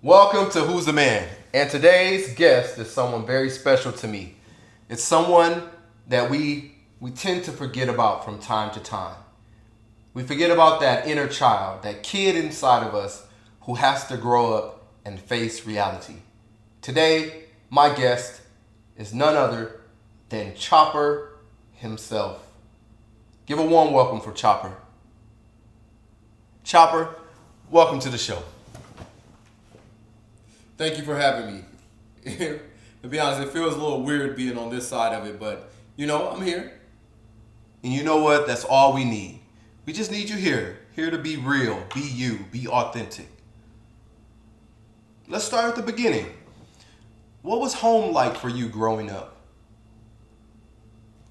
Welcome to Who's the Man? And today's guest is someone very special to me. It's someone that we tend to forget about from time to time. We forget about that inner child, that kid inside of us who has to grow up and face reality. Today, my guest is none other than Chopper himself. Give a warm welcome for Chopper. Chopper, welcome to the show. Thank you for having me. To be honest, it feels a little weird being on this side of it, but I'm here. And you know what? That's all we need. We just need you here. Here to be real, be you, be authentic. Let's start at the beginning. What was home like for you growing up?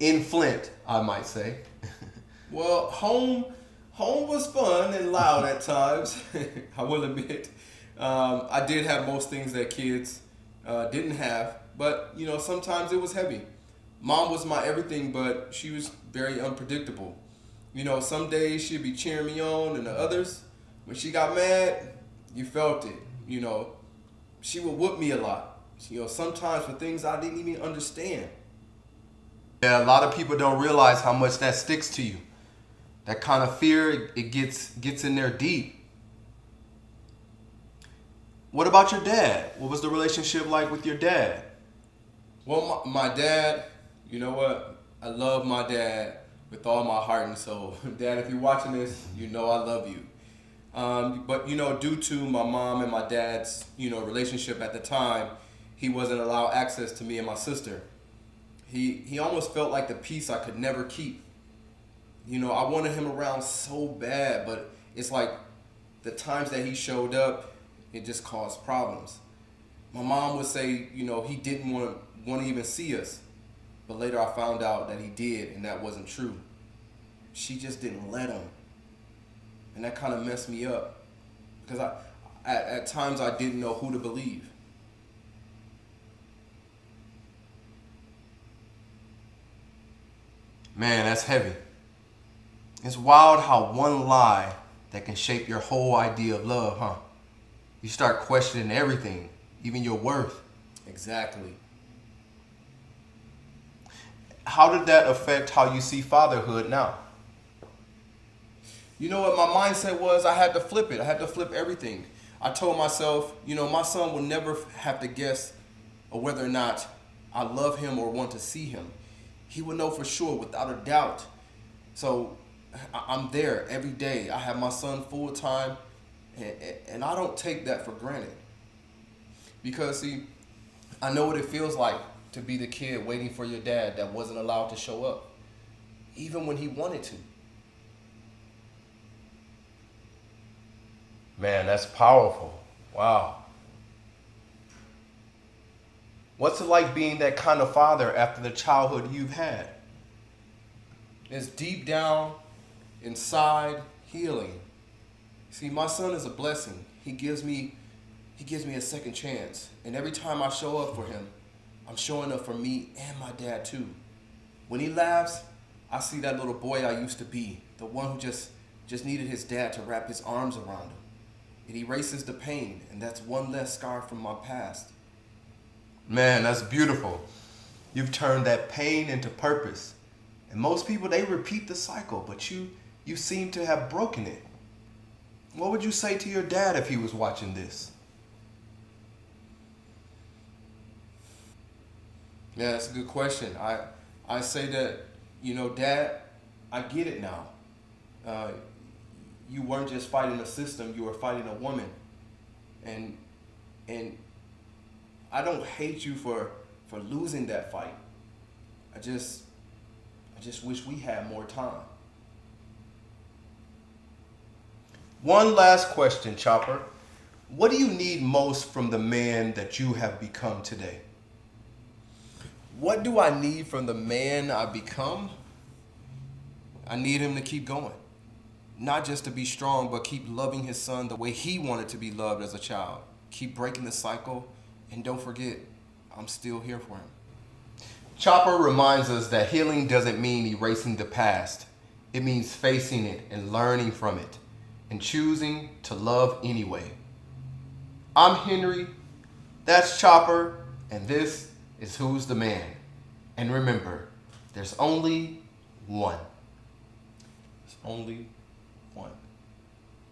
In Flint, I might say. Well, home was fun and loud at times. I will admit, I did have most things that kids didn't have, but sometimes it was heavy. Mom was my everything, but she was very unpredictable. Some days she'd be cheering me on, and the others, when she got mad, you felt it. She would whoop me a lot. Sometimes for things I didn't even understand. Yeah, a lot of people don't realize how much that sticks to you. That kind of fear, it gets in there deep. What about your dad? What was the relationship like with your dad? Well, my dad, you know what? I love my dad with all my heart and soul. Dad, if you're watching this, you know I love you. But due to my mom and my dad's relationship at the time, he wasn't allowed access to me and my sister. He almost felt like the piece I could never keep. I wanted him around so bad, but it's like the times that he showed up, it just caused problems. My mom would say, he didn't want to even see us, but later I found out that he did, and that wasn't true. She just didn't let him, and that kind of messed me up because at times I didn't know who to believe. Man, that's heavy. It's wild how one lie that can shape your whole idea of love, huh? You start questioning everything, even your worth. Exactly. How did that affect how you see fatherhood now? You know what my mindset was? I had to flip it. I had to flip everything. I told myself, my son will never have to guess whether or not I love him or want to see him. He will know for sure, without a doubt. So I'm there every day. I have my son full time, and I don't take that for granted. Because, see, I know what it feels like to be the kid waiting for your dad that wasn't allowed to show up, even when he wanted to. Man, that's powerful. Wow. What's it like being that kind of father after the childhood you've had? It's deep down inside healing. See, my son is a blessing. He gives me a second chance. And every time I show up for him, I'm showing up for me and my dad too. When he laughs, I see that little boy I used to be, the one who just needed his dad to wrap his arms around him. It erases the pain, and that's one less scar from my past. Man, that's beautiful. You've turned that pain into purpose. And most people, they repeat the cycle, but you seem to have broken it. What would you say to your dad if he was watching this? Yeah, that's a good question. I say that, Dad, I get it now. Uh, you weren't just fighting a system, you were fighting a woman. And and I don't hate you for losing that fight. I just I just wish we had more time. One last question, Chopper. What do you need most from the man that you have become today? What do I need from the man I become? I need him to keep going. Not just to be strong, but keep loving his son the way he wanted to be loved as a child. Keep breaking the cycle, and don't forget, I'm still here for him. Chopper reminds us that healing doesn't mean erasing the past. It means facing it and learning from it and choosing to love anyway. I'm Henry, that's Chopper, and this is Who's the Man. And remember, there's only one. There's only one.